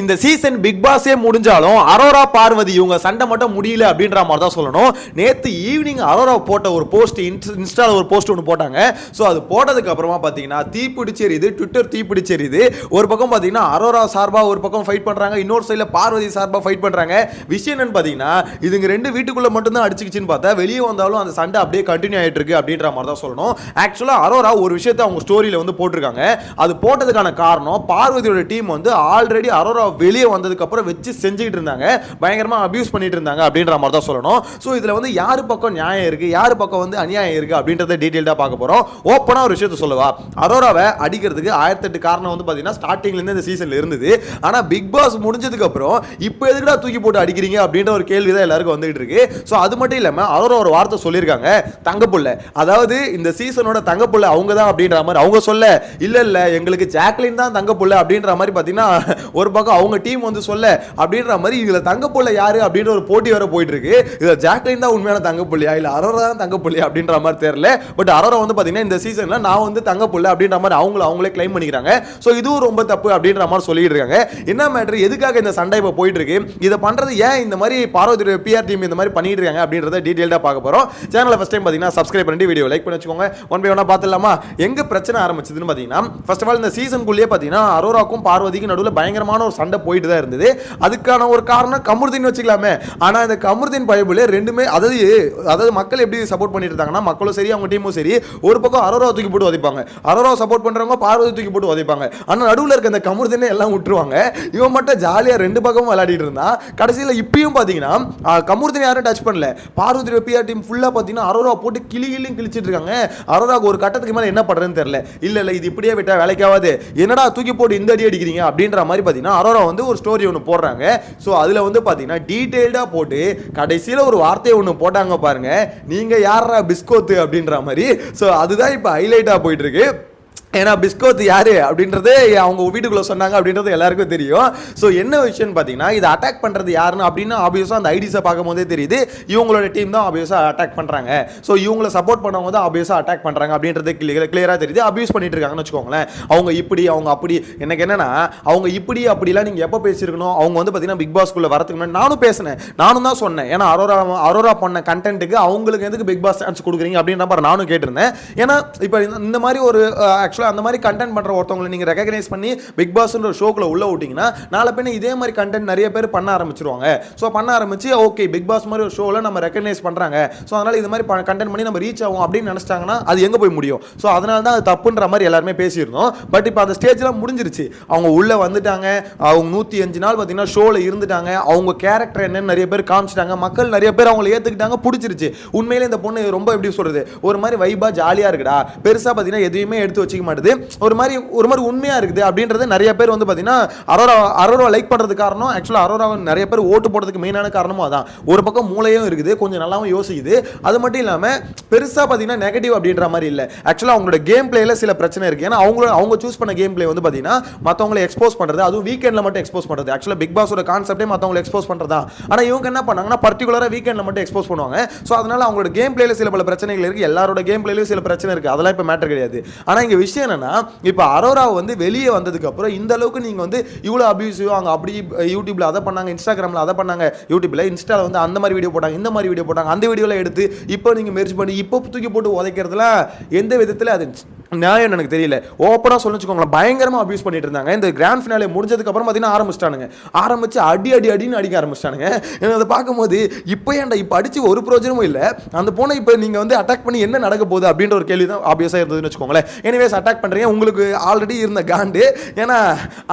இந்த season Bigg பாஸே முடிஞ்சாலும் அரோரா பார்வதி இவங்க சண்டை மட்டும் முடியல அப்படின்ற மாதிரி தான் சொல்லணும். நேற்று ஈவினிங் அரோரா போட்ட ஒரு போஸ்ட் இன்ஸ்டால ஒரு போஸ்ட் ஒன்று போட்டாங்க. ஸோ அது போட்டதுக்கு அப்புறமா பார்த்தீங்கன்னா தீப்பிடிச்செரியுது, ட்விட்டர் தீப்பிடிச்செரியுது. ஒரு பக்கம் பார்த்தீங்கன்னா அரோரா சார்பாக ஒரு பக்கம் ஃபைட் பண்ணுறாங்க, இன்னொரு சைடில் பார்வதி சார்பாக ஃபைட் பண்ணுறாங்க. விஷயம் என்னன்னு பார்த்தீங்கன்னா இதுங்க ரெண்டு வீட்டுக்குள்ளே மட்டும்தான் அடிச்சுக்கிச்சின்னு பார்த்தா வெளியே வந்தாலும் அந்த சண்டை அப்படியே கண்டினியூ ஆகிட்டு இருக்கு அப்படின்ற மாதிரி தான் சொல்லணும். ஆக்சுவலாக அரோரா ஒரு விஷயத்தை அவங்க ஸ்டோரியில் வந்து போட்டிருக்காங்க. அது போட்டதுக்கான காரணம் பார்வதியோட டீம் வந்து ஆல்ரெடி அரோரா வெளியே வந்ததுக்கு அப்புறம் வச்சு செஞ்சுக்கிட்டு இருந்தாங்க, பயங்கரமா அபியூஸ் பண்ணிட்டு இருந்தாங்க அப்படின்ற மாதிரி தான் சொல்லணும். சோ இதுல வந்து யாரு பக்கம் நியாயம் இருக்கு, யாரு பக்கம் வந்து அநியாயம் இருக்கு அப்படின்றத டீடைலா பார்க்க போறோம். ஓப்பனா ஒரு விஷயத்தை சொல்லவா, அரோராவை அடிக்கிறதுக்கு 1008 காரணம் வந்து பாத்தீங்கன்னா ஸ்டார்டிங்ல இருந்து இந்த சீசன்ல இருந்தது. ஆனா பிக் பாஸ் முடிஞ்சதுக்கு அப்புறம் இப்போ எதுக்குடா தூக்கி போட்டு அடிக்கிறீங்க அப்படின்ற ஒரு கேள்வி தான் எல்லாருக்கும் வந்துட்டு இருக்கு. சோ அது மட்டும் இல்லாம அரோரா ஒரு வார்த்தை சொல்லியிருக்காங்க, தங்கப்புள்ள, அதாவது இந்த சீசனோட தங்கப்புள்ள அவங்க தான் அப்படின்ற மாதிரி அவங்க சொல்ல, இல்ல எங்களுக்கு ஜாக்லின் தான் தங்கப்புள்ள அப்படின்ற மாதிரி பாத்தீங்கன்னா ஒரு பக்கம் அவங்க டீம் வந்து சொல்ல அப்படின்ற மாதிரி இதுல தங்கப்புள்ள யாரு அப்படின்ற ஒரு போட்டி வர போயிட்டு இருக்கு. இதுல ஜாக்லின் தான் உண்மையான தங்கப்புள்ளியா இல்ல அரோரா தான் தங்கப்புள்ளியா அப்படின்ற மாதிரி தெரியல. பட் அரோரா வந்து பாத்தீங்கன்னா இந்த சீசன்ல நான் வந்து தங்கப்புள்ள அப்படின்ற மாதிரி அவங்களே கிளைம் பண்ணிக்கிறாங்க. சோ இதுவும் ரொம்ப தப்பு அப்படின்ற மாதிரி சொல்லிட்டு இருக்காங்க. என்ன மேட்டர், எதுக்காக இந்த சண்டை இப்ப போயிட்டு இருக்கு, இதை பண்றது ஏன் இந்த மாதிரி பார்வதி பிஆர் டீம் இந்த மாதிரி பண்ணிட்டு இருக்காங்க அப்படின்றத டீடைலா பார்க்க போறோம். சேனலை ஃபர்ஸ்ட் டைம் பாத்தீங்கன்னா சப்ஸ்கிரைப் பண்ணி வீடியோ லைக் பண்ணி வச்சுக்கோங்க. ஒன் பை ஒன்னா பார்த்துலாமா. எங்க பிரச்சனை ஆரம்பிச்சதுன்னு பாத்தீங்கன்னா ஃபர்ஸ்ட் ஆஃப் ஆல் இந்த சீசனுக்குள்ளேயே பாத்தீங்கன்னா அரோராக்கும் பார்வதிக்கும் நடுவில் பயங்கரமான ஒரு சண்டை போயிட்டு தான் இருந்தது. அதுக்கான ஒரு காரணம் கமருதீன் வச்சுக்கலாமே. ஆனா இந்த கமருதீன் பைபிள் ரெண்டுமே அதாவது மக்கள் எப்படி சப்போர்ட் பண்ணிட்டு இருந்தாங்கன்னா மக்களும் சரி அவங்க டீமும் சரி ஒரு பக்கம் அரோரா தூக்கி போட்டு உதைப்பாங்க, அரோரா சப்போர்ட் பண்றவங்க பார்வதி தூக்கி போட்டு உதைப்பாங்க. ஆனா நடுவில் இருக்க இந்த கமருதீனை எல்லாம் விட்டுருவாங்க. இவன் மட்டும் ஜாலியா ரெண்டு பக்கமும் விளையாடிட்டு இருந்தான். கடைசியில் இப்பயும் பாத்தீங்கன்னா கமருதீனை யாரும் டச் பண்ணல, பார்வதி பிஆர் டீம் ஃபுல்லா பாத்தீங்கன்னா அரோரா போட்டு கிளிச்சிட்டு இருக்காங்க. அரோராக்கு ஒரு கட்டத்துக்கு மேல என்ன பண்றதுன்னு தெரியல. இல்ல இது இப்படியே விட்டா வேலைக்காவது, என்னடா தூக்கி போட்டு இந்த அடி அடிக்கிறீங்க அப்படின்ற மாதிரி பாத்தீங்கன்னா அரோரா வந்து ஒரு ஸ்டோரி ஒன்று போடுறாங்க. ஸோ அதில் வந்து பார்த்தீங்கன்னா டீட்டெயில்டாக போட்டு கடைசியில் ஒரு வார்த்தையை ஒன்று போட்டாங்க பாருங்க, நீங்கள் யாரா பிஸ்கோத்து அப்படின்ற மாதிரி. ஸோ அதுதான் இப்போ ஹைலைட்டாக போயிட்டு இருக்கு. ஏன்னா பிஸ்கோத் யாரு அப்படின்றது அவங்க வீட்டுக்குள்ள சொன்னாங்க அப்படின்றது எல்லாருக்கும் தெரியும். ஸோ என்ன விஷயம்னு பார்த்தீங்கன்னா இதை அட்டாக் பண்ணுறது யாருன்னு அப்படின்னு ஆப்வியஸாக அந்த ஐடிஸை பார்க்கும் போதே தெரியுது, இவங்களோட டீம் தான் ஆப்வியஸாக அட்டாக் பண்ணுறாங்க. ஸோ இவங்களை சப்போர்ட் பண்ணவங்க தான் ஆப்வியஸாக அட்டாக் பண்ணுறாங்க அப்படின்றது கிளியராக தெரியுது. அபியூஸ் பண்ணிட்டு இருக்காங்கன்னு வச்சுக்கோங்களேன். அவங்க இப்படி அவங்க அப்படி. எனக்கு என்னன்னா அவங்க இப்படி அப்படிலாம் நீங்கள் எப்போ பேசியிருக்கணும், அவங்க வந்து பார்த்தீங்கன்னா பிக் பாஸ்க்குள்ளே வரதுக்கு முன்னாடி நானும் பேசினேன், நானும் தான் சொன்னேன். ஏன்னா அரோரா பண்ண கண்டென்ட்டுக்கு அவங்களுக்கு எதுக்கு பிக் பாஸ் சான்ஸ் கொடுக்குறீங்க அப்படின்ற மாதிரி நானும் கேட்டிருந்தேன். ஏன்னா இப்போ இந்த மாதிரி ஒரு அந்த மாதிரி கண்டென்ட் பண்ற ஒருத்தவங்களை நீங்க ரெகக்னைஸ் பண்ணி பிக் பாஸ்ன்ற ஷோக்குள்ள உள்ள விட்டீங்கன்னா நாளை பின்ன இதே மாதிரி கண்டென்ட் நிறைய பேர் பண்ண ஆரம்பிச்சிருவாங்க. ஸோ பண்ண ஆரம்பிச்சு ஓகே பிக் பாஸ் மாதிரி ஒரு ஷோவில் நம்ம ரெகக்னைஸ் பண்றாங்க, ஸோ அதனால இது மாதிரி கண்டென்ட் பண்ணி நம்ம ரீச் ஆகும் அப்படின்னு நினைச்சிட்டாங்கன்னா அது எங்க போய் முடியும். ஸோ அதனால தான் அது தப்புன்ற மாதிரி எல்லாருமே பேசியிருந்தோம். பட் இப்போ அந்த ஸ்டேஜ்லாம் முடிஞ்சிருச்சு, அவங்க உள்ள வந்துட்டாங்க, அவங்க 105 நாள் பார்த்தீங்கன்னா ஷோவில் இருந்துட்டாங்க, அவங்க கேரக்டர் என்னன்னு நிறைய பேர் காமிச்சிட்டாங்க, மக்கள் நிறைய பேர் அவங்களை ஏற்றுக்கிட்டாங்க, பிடிச்சிருச்சு. உண்மையிலே இந்த பொண்ணு ரொம்ப எப்படி சொல்றது, ஒரு மாதிரி வைபா ஜாலியாக இருக்குடா, பெருசாக பார்த்தீங்கன்னா எதுவுமே எடுத்து வச்சுக்க மாட்டேது, ஒரு மாதிரி உண்மையா இருக்குது அப்படின்றது நிறைய பேர் வந்து பாத்தீங்கன்னா அரோரா லைக் பண்றது காரணம். ஆக்சுவலா அரோரா நிறைய பேர் ஓட்டு போடுறதுக்கு மெயினான காரணமும் அதான். ஒரு பக்கம் மூளையும் இருக்குது, கொஞ்சம் நல்லாவும் யோசிக்குது. அது மட்டும் இல்லாம பெருசா பாத்தீங்கன்னா நெகட்டிவ் அப்படின்ற மாதிரி இல்ல. ஆக்சுவலா அவங்களோட கேம் பிளேல சில பிரச்சனை இருக்கு. ஏன்னா அவங்க சூஸ் பண்ண கேம் பிளே வந்து பாத்தீங்கன்னா மத்தவங்களை எக்ஸ்போஸ் பண்றது, அதுவும் வீக்கெண்ட்ல மட்டும் எக்ஸ்போஸ் பண்றது. ஆக்சுவலா பிக் பாஸோட கான்செப்டே மத்தவங்களை எக்ஸ்போஸ் பண்றதா. ஆனா இவங்க என்ன பண்ணாங்கன்னா பர்டிகுலரா வீக்கெண்ட்ல மட்டும் எக்ஸ்போஸ் பண்ணுவாங்க. சோ அதனால அவங்களோட கேம் பிளேல சில பல பிரச்சனைகள் இருக்கு. எல்லாரோட கேம் பிளேலயும் சில பிரச்சனை இருக்கு, அதெல்லாம் இப்ப மேட்டர் கிடையாது. ஆனா இங்க விஷயம் என்னன்னா இப்போ அரோரா வந்து வெளியே வந்ததுக்கு அப்புறம் இந்த அளவுக்கு நீங்க வந்து இவ்வளவு அபியூசிவ், அவங்க அப்படி யூடியூப்ல அதை பண்ணாங்க, இன்ஸ்டாகிராம்ல அதை பண்ணாங்க, யூடியூப்ல இன்ஸ்டால வந்து அந்த மாதிரி வீடியோ போட்டாங்க, இந்த மாதிரி வீடியோ போட்டாங்க, அந்த வீடியோல எடுத்து இப்போ நீங்க மெர்ஜ் பண்ணி இப்போ தூக்கி போட்டு உதைக்கிறதுல எந்த விதத்துல அது நியாயம் எனக்கு தெரியல. ஓப்பனா சொல்லிச்சுக்கோங்களேன், பயங்கரமா அபியூஸ் பண்ணிட்டு இருந்தாங்க. இந்த கிராண்ட் ஃபினாலே முடிஞ்சதுக்கு அப்புறம் பார்த்தீங்கன்னா ஆரம்பிச்சு அடின்னு அடிக்க ஆரம்பிச்சிட்டானுங்க. அதை பார்க்கும்போது இப்போ ஏன்டா இப்போ அடிச்சு ஒரு பிரோஜனமும் இல்லை, அந்த பொண்ணை இப்போ நீங்க வந்து அட்டாக் பண்ணி என்ன நடக்க போகுது அப்படின்ற ஒரு கேள்வி தான் ஆப்வியஸா இருந்ததுன்னு வச்சுக்கோங்களேன். எனிவேஸ் அட்டாக் பண்றீங்க, உங்களுக்கு ஆல்ரெடி இருந்த காண்டு, ஏன்னா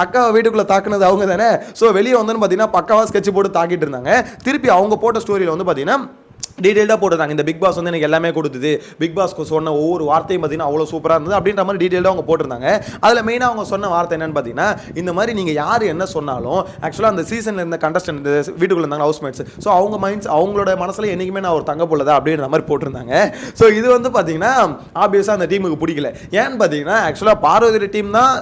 அக்கா வீட்டுக்குள்ள தாக்குனது அவங்க தானே. ஸோ வெளியே வந்தோன்னு பார்த்தீங்கன்னா பக்காவா ஸ்கெட்ச் போட்டு தாக்கிட்டு இருந்தாங்க. திருப்பி அவங்க போட்ட ஸ்டோரியில் வந்து பார்த்தீங்கன்னா டீடைல்டாக போட்டுருந்தாங்க, இந்த பிக் பாஸ் வந்து எனக்கு எல்லாமே கொடுத்தது, பிக் பாஸ்க்கு சொன்ன ஒவ்வொரு வார்த்தையும் பார்த்தீங்கன்னா அவ்வளோ சூப்பராக இருந்தது அப்படின்ற மாதிரி டீடைல்டாக அவங்க போட்டிருந்தாங்க. அதில் மெயினாக அவங்க சொன்ன வார்த்தை என்னன்னு பார்த்தீங்கன்னா, இந்த மாதிரி நீங்கள் யார் என்ன சொன்னாலும் ஆக்சுவலாக அந்த சீசனில் இருந்த கண்டஸ்டன்ட் வீட்டுக்குள்ள இருந்தாங்க ஹவுஸ்மேட்ஸ், ஸோ அவங்களோட மனசில் என்றைக்குமே நான் ஒரு தங்க போலதா அப்படின்ற மாதிரி போட்டிருந்தாங்க. ஸோ இது வந்து பார்த்தீங்கன்னா ஆப்வியஸாக அந்த டீமுக்கு பிடிக்கல. ஏன்னு பார்த்தீங்கன்னா ஆக்சுவலாக பார்வதி டீம் தான்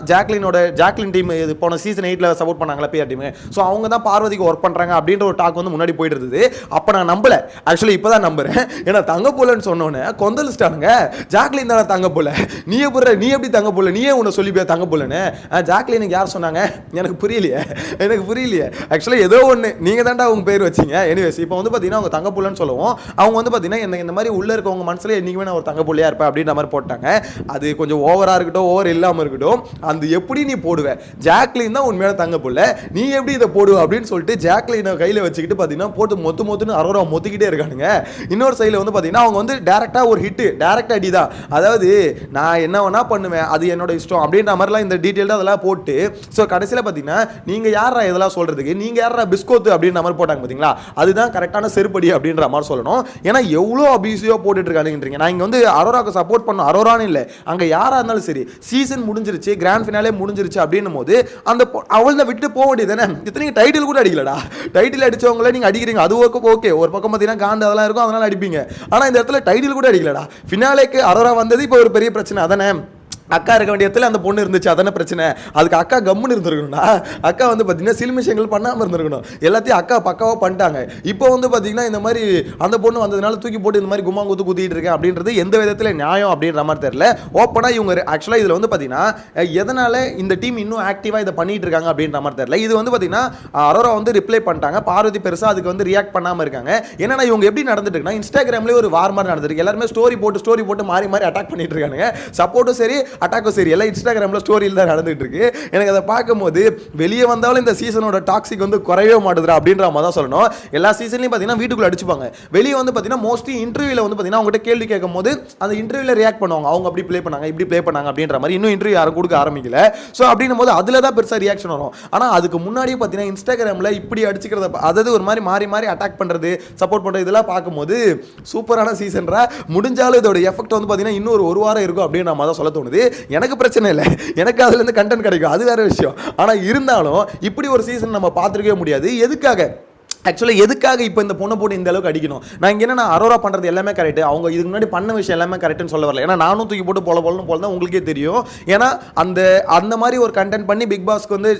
ஜாக்லின் டீம் போன சீசன் 8ல் சப்போர்ட் பண்ணாங்களா பிஆர் டீம். ஸோ அவங்க தான் பார்வதிக்கு ஒர்க் பண்ணுறாங்க அப்படின்ற ஒரு டாக் வந்து முன்னாடி போயிட்டு இருந்தது. அப்போ நான் நம்பல. ஆக்சுவலி இப்போ இப்பதான் நம்புறேன். ஏன்னா தங்க போலன்னு சொன்னோன்னே கொந்தளிச்சிட்டானுங்க. ஜாக்லின் தானே தங்க போல, நீ எப்படி தங்க போல, நீயே உன்னை சொல்லி தங்க போலன்னு. ஜாக்லினுக்கு யார் சொன்னாங்க எனக்கு புரியலையே. ஆக்சுவலாக ஏதோ ஒன்று நீங்க தாண்டா அவங்க பேர் வச்சிங்க. எனிவேஸ் இப்போ வந்து பார்த்தீங்கன்னா அவங்க தங்க புள்ளன்னு சொல்லுவோம். அவங்க வந்து பார்த்தீங்கன்னா இந்த மாதிரி உள்ள இருக்கவங்க மனசுல என்னைக்குமே நான் ஒரு தங்க புள்ளையா இருப்பேன் அப்படின்ற மாதிரி போட்டாங்க. அது கொஞ்சம் ஓவரா இருக்கட்டும், ஓவர் இல்லாமல் இருக்கட்டும், அந்த எப்படி நீ போடுவேன், ஜாக்லின் தான் உண்மையான தங்க புள்ள, நீ எப்படி இதை போடுவ அப்படின்னு சொல்லிட்டு ஜாக்லினை கையில் வச்சுக்கிட்டு பார்த்தீங்கன்னா போட்டு மொத்துன்னு அரோரா மொத்திக்கிட்டே இருக்கானுங்க. இன்னொரு சைடில் வந்து பார்த்தீங்கன்னா அவங்க வந்து டேரக்டா ஒரு ஹிட், டேரக்ட் அடி தான். அதாவது நான் என்ன வேணா பண்ணுவேன், அது என்னோட இஷ்டம் அப்படின்ற மாதிரிலாம் இந்த டீட்டெயில் அதெல்லாம் போட்டு ஸோ கடைசியில் பார்த்தீங்கன்னா நீங்கள் யாரா இதெல்லாம் சொல்றதுக்கு, நீங்கள் யாரா பிஸ்கோத்து அப்படின்ற மாதிரி போட்டாங்க பார்த்தீங்களா, அதுதான் கரெக்டான செருப்படி அப்படின்ற மாதிரி சொல்லணும். ஏன்னா எவ்வளோ அபியூசிவாக போட்டுட்டு இருக்கானுன்றீங்க. நான் இங்கே வந்து அரோராக்கு சப்போர்ட் பண்ணணும், அரோரான்னு இல்லை, அங்கே யாராக இருந்தாலும் சரி, சீசன் முடிஞ்சிருச்சு, கிராண்ட் ஃபினாலே முடிஞ்சிருச்சு அப்படின்னும் போது அந்த அவளை விட்டு போக வேண்டியது தானே. இத்தனை டைட்டில் கூட அடிக்கலடா, டைட்டில் அடிச்சவங்கள நீங்கள் அடிக்கிறீங்க, அது ஓகே, ஒரு பக்கம் பார்த்தீங்கன்னா காண்டு அதெல்லாம் இருக்கும், அதனால அடிப்பீங்க. ஆனால் இந்த இடத்துல டைட்டில் கூட அடிக்கலடா. ஃபினாலேக்கு அரோரா வந்தது இப்போ ஒரு பெரிய பிரச்சனை அதானே. அக்கா இருக்க வேண்டிய இடத்துல அந்த பொண்ணு இருந்துச்சு, அதான பிரச்சனை. அதுக்கு அக்கா கம்முன்னு இருந்திருக்கணும்டா. அக்கா வந்து பார்த்தீங்கன்னா சில்மிஷங்கள் பண்ணாமல் இருந்திருக்கணும். எல்லாத்தையும் அக்கா பக்காவாக பண்ணிட்டாங்க. இப்போ வந்து பார்த்தீங்கன்னா இந்த மாதிரி அந்த பொண்ணு வந்ததுனால தூக்கி போட்டு இந்த மாதிரி கும்மாங்குத்து குத்திட்டு இருக்கேன் அப்படின்றது எந்த விதத்தில் நியாயம் அப்படின்ற மாதிரி தெரியல. ஓப்பனாக இவங்க ஆக்சுவலாக இதில் வந்து பார்த்தீங்கன்னா எதனால இந்த டீம் இன்னும் ஆக்டிவாக இதை பண்ணிட்டு இருக்காங்க அப்படின்ற மாதிரி தெரியல. இது வந்து பார்த்தீங்கன்னா அரோரா வந்து ரிப்ளை பண்ணிட்டாங்க, பார்வதி பெருசாக அதுக்கு வந்து ரியாக்ட் பண்ணாமல் இருக்காங்க. ஏன்னா இவங்க எப்படி நடந்துட்டு இருக்குன்னா இன்ஸ்டாகிராம்லேயே ஒரு வார் மாதிரி நடந்துருக்கு. எல்லாருமே ஸ்டோரி போட்டு மாறி அட்டாக் பண்ணிட்டு இருக்காங்க. சப்போர்ட்டும் சரி அட்டாக்கும் சரி எல்லாம் இன்ஸ்டாகிராமில் ஸ்டோரியில் தான் நடந்துட்டு இருக்கு. எனக்கு அதை பார்க்கும்போது வெளியே வந்தாலும் இந்த சீசனோட டாக்ஸிக் வந்து குறையவே மாட்டுதுரா அப்படின்ற மாதிரி தான் சொல்லணும். எல்லா சீசன்லையும் பார்த்தீங்கன்னா வீட்டுக்குள்ள அடிச்சுப்பாங்க, வெளியே வந்து பார்த்தீங்கன்னா மோஸ்ட்லி இன்டர்வியூவில் வந்து பார்த்தீங்கன்னா அவங்ககிட்ட கேள்வி கேட்கும் போது அந்த இன்டர்வியூவில் ரியாக்ட் பண்ணுவாங்க, அவங்க அப்படி ப்ளே பண்ணாங்க இப்படி ப்ளே பண்ணாங்க அப்படின்ற மாதிரி. இன்னும் இன்டர்வியூ யாரும் கொடுக்க ஆரம்பிக்கல. ஸோ அப்படின்னும் போது அதில் தான் பெருசாக ரியாக்ஷன் வரும். ஆனால் அதுக்கு முன்னாடியே பார்த்தீங்கன்னா இன்ஸ்டாகிராமில் இப்படி அடிச்சுக்கிறத, அதாவது ஒரு மாதிரி மாறி அட்டாக் பண்ணுறது, சப்போர்ட் பண்ணுறது, இதெல்லாம் பார்க்கும்போது சூப்பரான சீசன்ரா. முடிஞ்சாலும் இதோட எஃபெக்ட் வந்து பார்த்தீங்கன்னா இன்னொரு ஒரு வாரம் இருக்கும் அப்படின்னு நம்ம தான் சொல்ல தோணுது. எனக்கு பிரச்சனை இல்லை, எனக்கு அதுல இருந்து கண்டென்ட் கிடைக்கும், அது வேற விஷயம். ஆனா இருந்தாலும் இப்படி ஒரு சீசன் நம்ம பார்த்துருக்கவே முடியாது. எதுக்காக இப்போ இந்த பொண்ணை போட்டு இந்த அளவுக்கு அடிக்கணும்? நான் இங்கே என்ன அரோரா பண்ணுறது எல்லாமே கரெக்ட், அவங்க இதுக்கு முன்னாடி பண்ண விஷயம் எல்லாமே கரெக்ட்னு சொல்ல வரல. ஏன்னா நானும் தூக்கி போட்டு போல தான் உங்களுக்கே தெரியும். ஏன்னா அந்த மாதிரி ஒரு கண்டென்ட் பண்ணி பிக் பாஸ்க்கு வந்து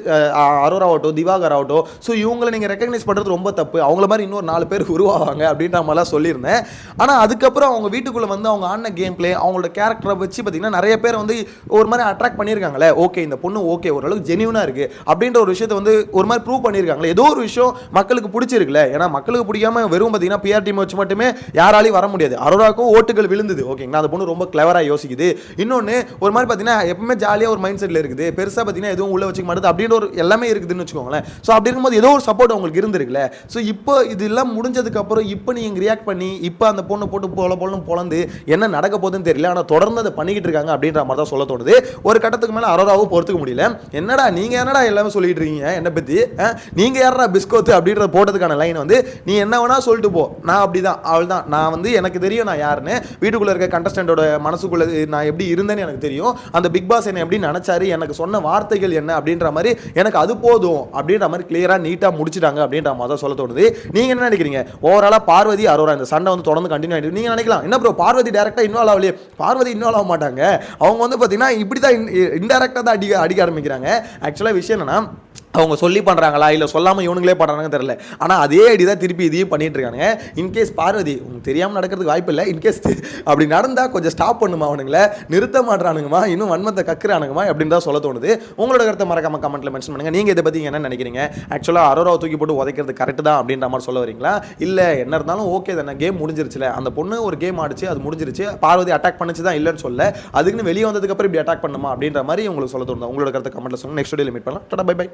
அரோரா ஆகட்டும், திவாகர் ஆகட்டும், ஸோ இவங்களை நீங்கள் ரெக்கக்னைஸ் பண்ணுறது ரொம்ப தப்பு. அவங்கள மாதிரி இன்னொரு 4 பேர் உருவாவாங்க அப்படின்ற மாதிரிலாம் சொல்லியிருந்தேன். ஆனால் அதுக்கப்புறம் அவங்க வீட்டுக்குள்ளே வந்து அவங்க ஆடின கேம் பிளே, அவங்களோட கேரக்டரை வச்சு பார்த்தீங்கன்னா நிறைய பேர் வந்து ஒரு மாதிரி அட்ராக்ட் பண்ணியிருக்காங்களே. ஓகே இந்த பொண்ணு ஓகே ஓரளவுக்கு ஜெனியூனாக இருக்குது அப்படின்ற ஒரு விஷயத்தை வந்து ஒரு மாதிரி ப்ரூவ் பண்ணியிருக்காங்களே. ஏதோ ஒரு விஷயம் மக்களுக்கு பிடிச்சிருக்குல்ல. ஏன்னா மக்களுக்கு பிடிக்காம வெறும் பார்த்தீங்கன்னா பிஆர் டீம் வச்சு மட்டுமே யாராலையும் வர முடியாது. அரோராக்கும் ஓட்டுகள் விழுந்தது, ஓகேங்களா. அந்த பொண்ணு ரொம்ப கிளவரா யோசிக்குது. இன்னொன்று ஒரு மாதிரி பார்த்தீங்கன்னா எப்பவுமே ஜாலியாக ஒரு மைண்ட் செட்டில் இருக்குது, பெருசாக பார்த்தீங்கன்னா எதுவும் உள்ள வச்சுக்க மாட்டேது அப்படின்ற ஒரு எல்லாமே இருக்குதுன்னு வச்சுக்கோங்களேன். ஸோ அப்படி இருக்கும்போது ஏதோ ஒரு சப்போர்ட் அவங்களுக்கு இருந்திருக்குல்ல. ஸோ இப்போ இதெல்லாம் முடிஞ்சதுக்கப்புறம் இப்போ நீங்கள் ரியாக்ட் பண்ணி இப்போ அந்த பொண்ணை போட்டு பொழந்து என்ன நடக்க போகுதுன்னு தெரியல. ஆனால் தொடர்ந்து அதை பண்ணிக்கிட்டு இருக்காங்க அப்படின்ற மாதிரி தான் சொல்ல தோணுது. ஒரு கட்டத்துக்கு மேலே அரோராவும் பொறுத்துக்க முடியல. என்னடா நீங்கள் என்னடா எல்லாமே சொல்லிட்டு இருக்கீங்க என்னை பற்றி, நீங்கள் யாரா பிஸ்கோத்து அப்படின்ற போட்டதுக்கான லைன் வந்து நீ என்ன வேணா சொல்லிட்டு போ, நான் அப்படிதான் அவள் தான், நான் வந்து எனக்கு தெரியும் நான் யாருன்னு, வீட்டுக்குள்ள இருக்க கண்டஸ்டன்டோட மனசுக்குள்ள நான் எப்படி இருந்தேன்னு எனக்கு தெரியும், அந்த பிக் பாஸ் என்ன எப்படி நினைச்சாரு, எனக்கு சொன்ன வார்த்தைகள் என்ன அப்படின்ற மாதிரி எனக்கு அது போதும் அப்படின்ற மாதிரி கிளியரா நீட்டா முடிச்சிட்டாங்க அப்படின்ற மாதிரி தான் சொல்ல தோணுது. நீங்க என்ன நினைக்கிறீங்க? ஓவராலா பார்வதி அரோரா இந்த சண்டை வந்து தொடர்ந்து கண்டினியூ ஆகிட்டு நீங்க நினைக்கலாம் என்ன ப்ரோ பார்வதி டைரக்டா இன்வால்வ் ஆகலையே? பார்வதி இன்வால்வ் ஆக மாட்டாங்க, அவங்க வந்து பார்த்தீங்கன்னா இப்படி தான் இன்டைரக்டா தான் அடிக்க ஆரம்பிக்கிறாங்க. ஆக்சுவலாக விஷயம் என்னன்னா அவங்க சொல்லி பண்ணுறாங்களா இல்லை சொல்லாமல் இவனுங்களே பண்ணுறாங்கன்னு தெரியல. ஆனால் அதே ஐடி தான் திருப்பி இதையும் பண்ணிட்டு இருக்காங்க. இன்கேஸ் பார்வதி உங்களுக்கு தெரியாமல் நடக்கிறதுக்கு வாய்ப்பு இல்லை, இன்கேஸ் அப்படி நடந்தால் கொஞ்சம் ஸ்டாப் பண்ணுமா, அவனுங்களை நிறுத்த மாட்டானுங்கம்மா, இன்னும் வன்மத்தை கக்குறானுங்கம்மா அப்படின்னு தான் சொல்ல தோணுது. உங்களோட கருத்தை மறக்காம கமெண்ட்ல மென்ஷன் பண்ணுங்க. நீங்கள் இதை பற்றி என்ன நினைக்கிறீங்க? ஆக்சுவலாக அரோராவை தூக்கி போட்டு உதைக்கிறது கரெக்ட் தான் அப்படின்ற மாதிரி சொல்ல வரீங்களா, இல்லை என்ன இருந்தாலும் ஓகே தானே, கேம் முடிஞ்சிருச்சுல, அந்த பொண்ணு ஒரு கேம் ஆடிச்சு அது முடிஞ்சிருச்சு, பார்வதி அட்டாக் பண்ணிச்சு தான் இல்லைன்னு சொல்ல, அதுக்குன்னு வெளியே வந்ததுக்கப்புறம் இப்படி அட்டாக் பண்ணுமா அப்படின்ற மாதிரி உங்களுக்கு சொல்ல தோணுது. உங்களோட கருத்தை கமெண்ட்ல சொல்லுங்க. நெக்ஸ்ட் வீடியோவில் மீட் பண்ணலாம். Tata bye by.